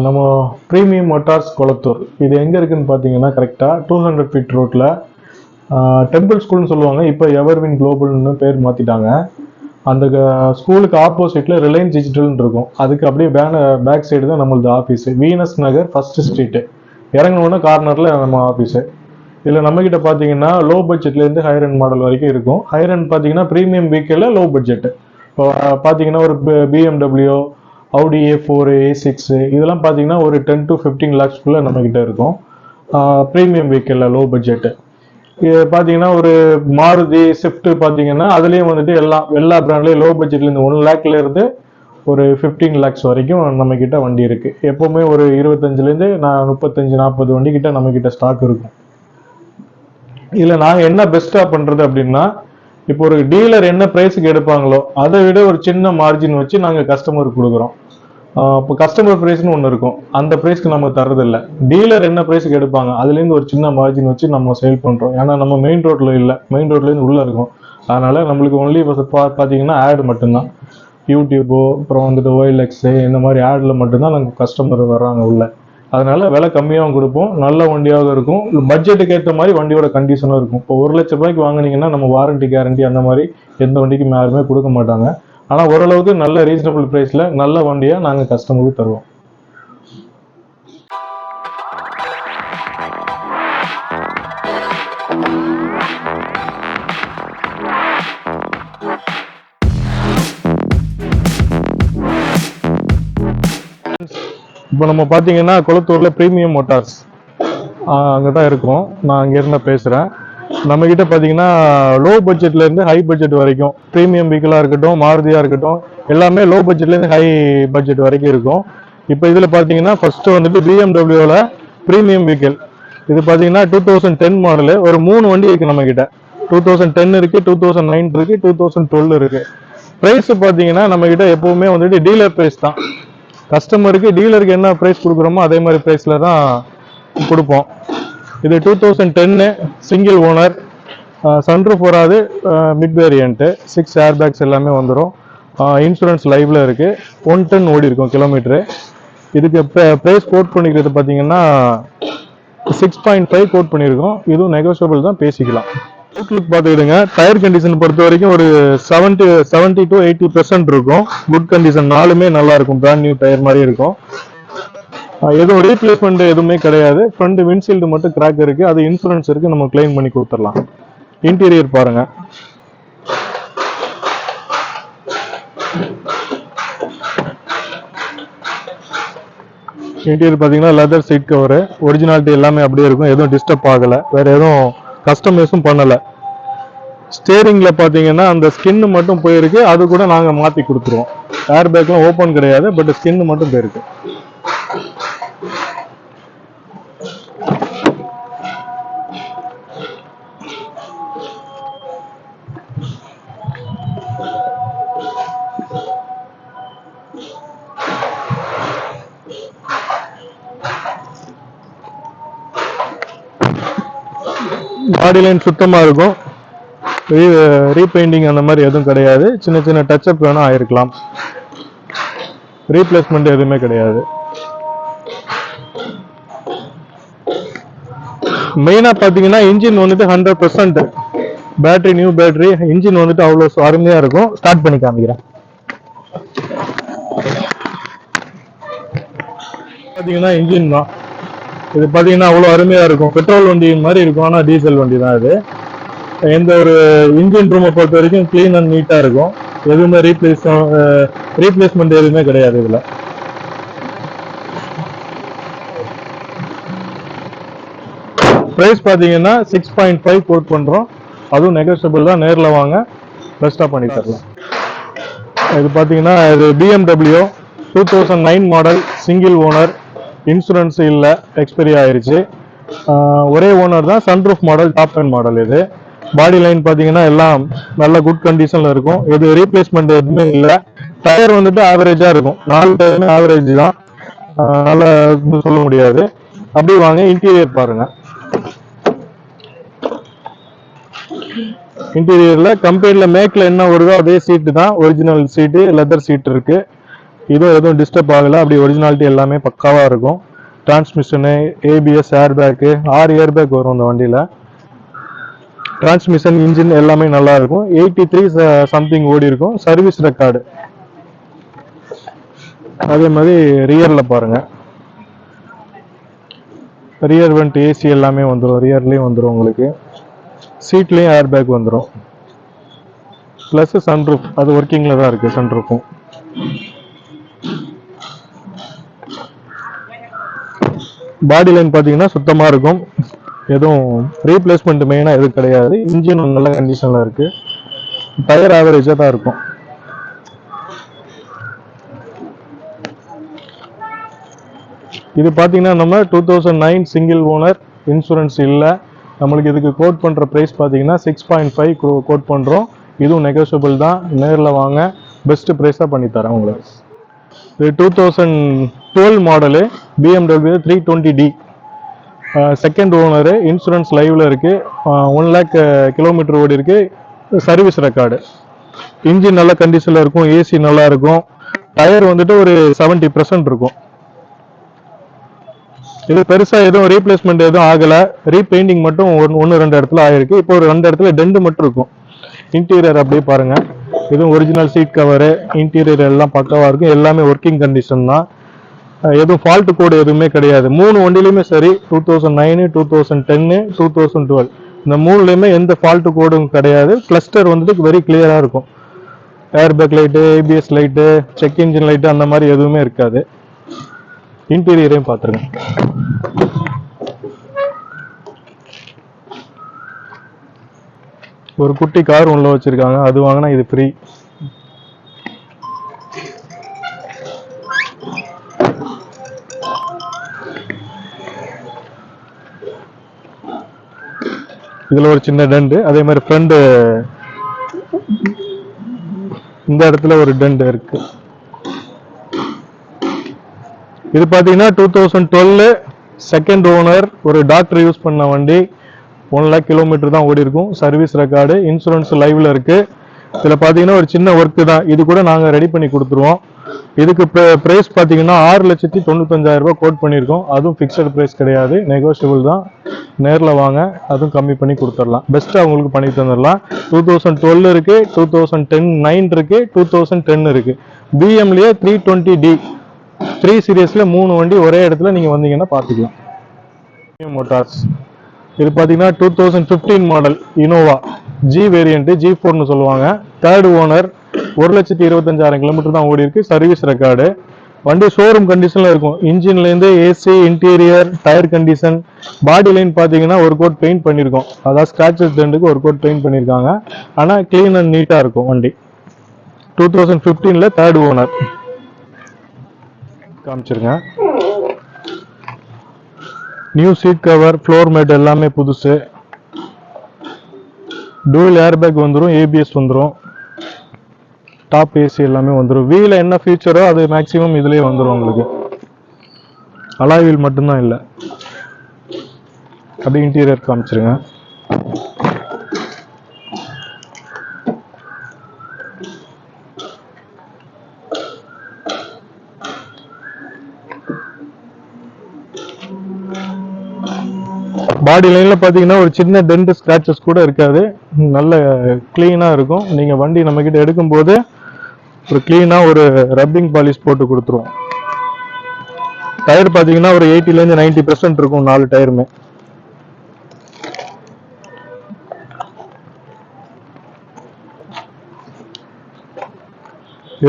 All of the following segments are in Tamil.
நம்ம ப்ரீமியம் மோட்டார்ஸ் கொளத்தூர் இது எங்கே இருக்குதுன்னு பார்த்தீங்கன்னா கரெக்டாக 200 ஃபீட் ரோட்டில் டெம்பிள் ஸ்கூல்னு சொல்லுவாங்க. இப்போ எவர்வின் குளோபல்னு பேர் மாற்றிட்டாங்க. அந்த ஸ்கூலுக்கு ஆப்போசிட்டில் ரிலையன்ஸ் டிஜிட்டல்னு இருக்கும். அதுக்கு அப்படியே பேக் சைடு தான் நம்மளது ஆஃபீஸு. வீனஸ் நகர் ஃபஸ்ட்டு ஸ்ட்ரீட்டு இறங்கினோன்னா கார்னரில் நம்ம ஆஃபீஸு. இதில் நம்மக்கிட்ட பார்த்தீங்கன்னா லோ பட்ஜெட்லேருந்து ஹையர் அண்ட் மாடல் வரைக்கும் இருக்கும். ஹையர் அண்ட் பார்த்தீங்கன்னா ப்ரீமியம் வெஹிக்கிளில் லோ பட்ஜெட்டு. இப்போ பார்த்தீங்கன்னா ஒரு BMW, Audi A4, A6 இதெல்லாம் பார்த்தீங்கன்னா ஒரு 10 to 15 lakhsக்குள்ளே நம்மக்கிட்ட இருக்கும். ப்ரீமியம் வெஹிக்கிளில் லோ பட்ஜெட்டு. இது பார்த்தீங்கன்னா ஒரு மாருதி ஸ்விஃப்ட் பார்த்தீங்கன்னா அதுலேயும் வந்துட்டு எல்லா பிராண்ட்லேயும் லோ பட்ஜெட்லேருந்து 1 lakhலேருந்து ஒரு 15 lakhs வரைக்கும் நம்மக்கிட்ட வண்டி இருக்குது. எப்போவுமே ஒரு 25லேருந்து 35-40 வண்டி கிட்ட நம்மக்கிட்ட ஸ்டாக் இருக்கும். இதில் நாங்கள் என்ன பெஸ்ட்டாக பண்ணுறது அப்படின்னா, இப்போ ஒரு டீலர் என்ன ப்ரைஸுக்கு எடுப்பாங்களோ அதை விட ஒரு சின்ன மார்ஜின் வச்சு நாங்கள் கஸ்டமருக்கு கொடுக்குறோம். இப்போ கஸ்டமர் ப்ரைஸ்னு ஒன்று இருக்கும், அந்த ப்ரைஸ்க்கு நம்ம தரதில்லை. டீலர் என்ன ப்ரைஸுக்கு எடுப்பாங்க அதுலேருந்து ஒரு சின்ன மார்ஜின் வச்சு நம்ம சேல் பண்ணுறோம். ஏன்னா நம்ம மெயின் ரோட்டில் இல்லை, மெயின் ரோட்லேருந்து உள்ளே இருக்கும். அதனால் நம்மளுக்கு ஒன்லி பார்த்தீங்கன்னா ஆட் மட்டும்தான். யூடியூப்போ அப்புறம் வந்துட்டு OLX இந்த மாதிரி ஆடில் மட்டும்தான் நாங்கள் கஸ்டமர் வர்றாங்க உள்ள. அதனால விலை கம்மியாகவும் கொடுப்போம், நல்ல வண்டியாக இருக்கும். பட்ஜெட்டுக்கு ஏற்ற மாதிரி வண்டியோட கண்டிஷனும் இருக்கும். இப்போ 1 லட்ச ரூபாய்க்கு வாங்கினீங்கன்னா நம்ம வாரண்டி கேரண்டி அந்த மாதிரி எந்த வண்டிக்கும் யாருமே கொடுக்க மாட்டாங்க. ஆனால் ஓரளவுக்கு நல்ல ரீசனபிள் ப்ரைஸில் நல்ல வண்டியாக நாங்கள் கஸ்டமருக்கு தருவோம். இப்போ நம்ம பார்த்தீங்கன்னா கொளத்தூரில் ப்ரீமியம் மோட்டார்ஸ் அங்கே தான் இருக்கோம். நான் அங்கேருந்து பேசுகிறேன். நம்மக்கிட்ட பார்த்தீங்கன்னா லோ பட்ஜெட்லேருந்து ஹை பட்ஜெட் வரைக்கும் ப்ரீமியம் வெஹிக்கிளாக இருக்கட்டும், மாருதியாக இருக்கட்டும், எல்லாமே லோ பட்ஜெட்லேருந்து ஹை பட்ஜெட் வரைக்கும் இருக்கும். இப்போ இதில் பார்த்தீங்கன்னா ஃபஸ்ட்டு வந்துட்டு BMWவில் ப்ரீமியம் வெஹிக்கிள். இது பார்த்தீங்கன்னா 2010 மாடலு. ஒரு 3 வண்டி இருக்குது நம்மக்கிட்ட. 2010 இருக்குது, 2009 இருக்குது, 2012 இருக்குது. ப்ரைஸ் பார்த்தீங்கன்னா நம்மக்கிட்ட எப்போவுமே வந்துட்டு டீலர் ப்ரைஸ் தான். கஸ்டமருக்கு டீலருக்கு என்ன ப்ரைஸ் கொடுக்குறோமோ அதே மாதிரி ப்ரைஸில் தான் கொடுப்போம். இது 2010 சிங்கிள் ஓனர், சன்ரூஃப் வராது, மிட் வேரியண்ட்டு, 6 ஏர் பேக்ஸ் எல்லாமே வந்துடும். இன்சூரன்ஸ் லைவில் இருக்குது. 110 ஓடி இருக்கும் கிலோமீட்டரு. இதுக்கு ப்ரைஸ் கோட் பண்ணிக்கிறது பார்த்தீங்கன்னா 6.5 கோட் பண்ணியிருக்கோம். இதுவும் நெகோஷியபிள் தான், பேசிக்கலாம். அவுட்லுக் பார்த்துக்கிடுங்க. டயர் கண்டிஷன் பொறுத்த வரைக்கும் ஒரு 70 to 80% இருக்கும். குட் கண்டிஷன், நாலுமே நல்லா இருக்கும், பிராண்ட் நியூ டயர் மாதிரி இருக்கும். எதுவும் ரீப்ளேஸ்மெண்ட் எதுவுமே கிடையாது. ஃப்ரண்ட் விண்ட்ஷீல்டு மட்டும் கிராக் இருக்கு, அது இன்சூரன்ஸ் இருக்கு, நம்ம கிளைம் பண்ணி கொடுத்துடலாம். இன்டீரியர் பாருங்க. இன்டீரியர் பார்த்தீங்கன்னா லெதர் சீட் கவரு, ஒரிஜினாலிட்டி எல்லாமே அப்படியே இருக்கும், எதுவும் டிஸ்டர்ப் ஆகலை, வேற எதுவும் கஸ்டமைஸும் பண்ணலை. ஸ்டேரிங்கில் பார்த்தீங்கன்னா அந்த ஸ்கின்னு மட்டும் போயிருக்கு, அது கூட நாங்கள் மாற்றி கொடுத்துருவோம். ஏர் பேக்லாம் ஓப்பன் கிடையாது, பட் ஸ்கின்னு மட்டும் போயிருக்கு. பாடி லைன் சுத்தமாக இருக்கும், ரீபெயிண்டிங் அந்த மாதிரி எதுவும் கிடையாது. சின்ன சின்ன டச்சப் வேணும் ஆயிருக்கலாம், ரீப்ளேஸ்மெண்ட் எதுவுமே கிடையாது. மெயினாக பார்த்தீங்கன்னா இன்ஜின் வந்துட்டு 100% பேட்டரி, நியூ பேட்டரி. இன்ஜின் வந்துட்டு அவ்வளோ அருமையாக இருக்கும். ஸ்டார்ட் பண்ணி காமிக்கிறேன். பார்த்தீங்கன்னா இன்ஜின் தான் இது. பார்த்தீங்கன்னா அவ்வளோ அருமையாக இருக்கும், பெட்ரோல் வண்டி மாதிரி இருக்கும், ஆனால் டீசல் வண்டி தான் இது. எந்த ஒரு இன்ஜின் ரூமை பொறுத்த வரைக்கும் க்ளீன் அண்ட் நீட்டாக இருக்கும். எதுவுமே ரீப்ளேஸ்மெண்ட் எதுவுமே கிடையாது இதில். ப்ரைஸ் பார்த்தீங்கன்னா 6.5 கோட் பண்ணுறோம், அதுவும் நெகோஷியபிள் தான். நேரில் வாங்க, பெஸ்ட்டாக பண்ணி தரலாம். இது பார்த்தீங்கன்னா இது BMW 2009 model, single owner, insurance இல்லை, எக்ஸ்பைரி ஆயிடுச்சு. ஒரே ஓனர் தான், sunroof model, top end model. இது பாடி லைன் பார்த்தீங்கன்னா எல்லாம் நல்ல குட் கண்டிஷனில் இருக்கும், எது ரீப்ளேஸ்மெண்ட் எதுவுமே இல்லை. டயர் வந்துட்டு ஆவரேஜாக இருக்கும், 4 டயருமே ஆவரேஜ் தான், நல்லா சொல்ல முடியாது. அப்படி வாங்க. இன்டீரியர் பாருங்க. இன்டீரியரில் கம்பெனியில் மேக்கில் என்ன வருதோ அதே சீட்டு தான், ஒரிஜினல் சீட்டு, லெதர் சீட் இருக்குது. இதுவும் எதுவும் டிஸ்டர்ப் ஆகலை, அப்படி ஒரிஜினாலிட்டி எல்லாமே பக்காவாக இருக்கும். Transmission, ABS, air bag, 6 air bag வரும் அந்த வண்டியில். டிரான்ஸ்மிஷன், இன்ஜின் எல்லாமே நல்லா இருக்கும். 83 சம்திங் ஓடி இருக்கும். Service record. அதே மாதிரி ரியரில் பாருங்க, ரியர் வெண்ட் ஏசி எல்லாமே வந்துடும், ரியர்லேயும் வந்துடும் உங்களுக்கு. சீட்லேயும் ஏர் பேக் வந்துடும். ப்ளஸ் சன்ரூஃப், அது ஒர்க்கிங்கில் தான் இருக்குது சன்ரூஃபும். பாடி லைன் பார்த்தீங்கன்னா சுத்தமாக இருக்கும், எதுவும் ரீப்ளேஸ்மெண்ட் மெயினாக எதுவும் கிடையாது. இன்ஜின் நல்ல கண்டிஷனில் இருக்குது. டயர் ஆவரேஜாக தான் இருக்கும். இது பார்த்தீங்கன்னா நம்ம 2009 சிங்கிள் ஓனர், இன்சூரன்ஸ் இல்லை. நம்மளுக்கு இதுக்கு கோட் பண்ணுற ப்ரைஸ் பார்த்தீங்கன்னா 6.5 கோட் பண்ணுறோம். இதுவும் நெகோஷியபிள் தான். நேரில் வாங்க, பெஸ்ட் ப்ரைஸாக பண்ணித்தரேன் உங்களுக்கு. இது 2012 model, BMW 320D, second owner, insurance லைவ்ல இருக்கு. 1 lakh கிலோமீட்டர் ஓடி இருக்கு. Service record. இன்ஜின் நல்ல கண்டிஷன்ல இருக்கும், ஏசி நல்லா இருக்கும். டயர் வந்துட்டு ஒரு 70% இருக்கும். இது பெருசா எதுவும் ரீப்ளேஸ்மெண்ட் எதுவும் ஆகல. ரீபெயிண்டிங் மட்டும் 1-2 இடத்துல ஆயிருக்கு. இப்போ ஒரு 2 இடத்துல டெண்ட் மட்டும் இருக்கும். இன்டீரியர் அப்படியே பாருங்க, இதுவும் ஒரிஜினல் சீட் கவரு, இன்டீரியர் எல்லாம் பக்கவா இருக்கும். எல்லாமே ஒர்க்கிங் கண்டிஷன் தான். எதுவும் ஃபால்ட் கோடு எதுவுமே கிடையாது. 3 வண்டிலையுமே சரி, 2009, 2010, 2012 இந்த 3லையுமே எந்த ஃபால்ட் கோடும் கிடையாது. கிளஸ்டர் வந்துட்டு வெரி கிளியரா இருக்கும். Air bag light, ABS light, check engine light அந்த மாதிரி எதுவுமே இருக்காது. இன்டீரியரையும் பார்த்துருங்க. ஒரு குட்டி கார் உள்ள வச்சிருக்காங்க, அது வாங்கினா இது ஃப்ரீ. இதுல ஒரு சின்ன டெண்ட், அதே மாதிரி ஃப்ரண்ட் இந்த இடத்துல ஒரு டெண்ட் இருக்கு. இது பாத்தீங்கன்னா 2012 செகண்ட் ஓனர், ஒரு டாக்டர் யூஸ் பண்ண வண்டி. 1 lakh கிலோமீட்டர் தான் ஓடி இருக்கும். சர்வீஸ் ரெக்கார்டு, இன்சூரன்ஸ் லைவ்ல இருக்கு. இதுல பாத்தீங்கன்னா ஒரு சின்ன ஒர்க் தான், இது கூட நாங்க ரெடி பண்ணி கொடுத்துருவோம். இதுக்கு பிரைஸ் பாத்தீங்கன்னா 6,95,000 ரூபாய் கோட் பண்ணியிருக்கோம். அதுவும் பிக்சட் பிரைஸ் கிடையாது, நெகோஷியபிள் தான். நேரில் வாங்க, அதுவும் கம்மி பண்ணி கொடுத்துடலாம். பெஸ்ட்டாக உங்களுக்கு பண்ணி தந்துடலாம். 2012 இருக்கு, 2009 இருக்கு, 2010 இருக்கு. பிஎம்லயே 320D 3 சீரியஸ்ல 3 வண்டி ஒரே இடத்துல நீங்க வந்தீங்கன்னா பார்த்துக்கலாம். மோட்டார்ஸ், இது பார்த்தீங்கன்னா 2015 மாடல் இனோவா ஜி வேரியன்ட், G4னு சொல்லுவாங்க. தேர்ட் ஓனர், 1,25,000 கிலோமீட்டர் தான் ஓடி இருக்கு. Service record. வண்டி ஷோரூம் கண்டிஷன்ல இருக்கும். இன்ஜின்லேருந்து AC, interior, tyre condition. Body line பார்த்தீங்கன்னா ஒரு கோட் பெயிண்ட் பண்ணியிருக்கோம். அதாவது ஸ்கிராச்சஸ் டெண்டுக்கு ஒரு கோட் பெயிண்ட் பண்ணியிருக்காங்க. ஆனால் கிளீன் அண்ட் நீட்டாக இருக்கும் வண்டி. 2015ல தேர்ட் ஓனர். காமிச்சிருங்க. New seat cover, floor mat எல்லாமே புதுசு. டூவல் ஏர் பேக் வந்துடும், ஏபிஎஸ் வந்துடும், டாப் ஏசி எல்லாமே வந்துடும். வீல என்ன ஃபீச்சரோ அது மேக்ஸிமம் இதுலயே வந்துடும் உங்களுக்கு. அலாய் வீல் மட்டும்தான் இல்லை. அப்படியே இன்டீரியர் காமிச்சிருங்க. பாடி லைன்ல பாத்தீங்கன்னா ஒரு சின்ன டென்ட், ஸ்கிராச்சஸ் கூட இருக்காது. நல்ல கிளீனா இருக்கும். நீங்க வண்டி நம்ம கிட்ட எடுக்கும் போது ஒரு கிளீனா ஒரு ரப்பிங் பாலிஷ் போட்டு கொடுத்துருவோம். டயர் பாத்தீங்கன்னா ஒரு 80 to 90% இருக்கும் 4 டயருமே.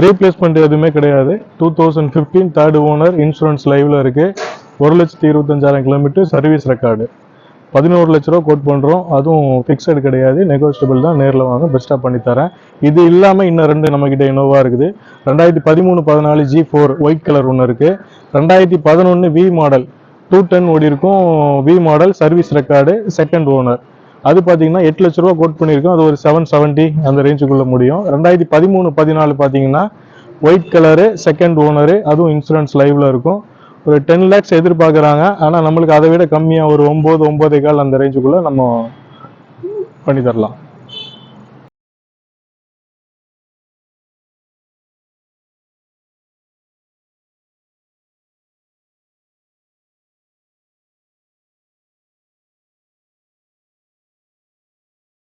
ரீப்ளேஸ்மெண்ட் எதுவுமே கிடையாது. 2015 தேர்ட் ஓனர், இன்சூரன்ஸ் லைவ்ல இருக்கு. 1,25,000 கிலோமீட்டர், சர்வீஸ் ரெக்கார்டு. 11 லட்ச ரூபா கோட் பண்றோம். அதுவும் பிக்சடு கிடையாது, நெகோஷியபிள் தான். நேரில் வாங்க, பெஸ்ட்டாக பண்ணி தரேன். இது இல்லாமல் இன்னும் 2 நம்ம கிட்ட இனோவா இருக்குது. 2013-14 G4 ஒயிட் கலர் ஒன்று இருக்கு. 2011 வி மாடல் 210 ஓடி இருக்கும். V model, service record, second owner. அது பார்த்தீங்கன்னா 8 லட்ச ரூபா கோட் பண்ணியிருக்கோம். அது ஒரு 770 அந்த ரேஞ்சுக்குள்ள முடியும். 2013-14 பார்த்தீங்கன்னா ஒயிட் கலரு, செகண்ட் ஓனரு, அதுவும் இன்சூரன்ஸ் லைவ்ல இருக்கும். ஒரு 10 lakhs எதிர்பார்க்குறாங்க. ஆனால் நம்மளுக்கு அதை விட கம்மியாக ஒரு 9-9.25 அந்த ரேஞ்சுக்குள்ள நம்ம பண்ணி தரலாம்.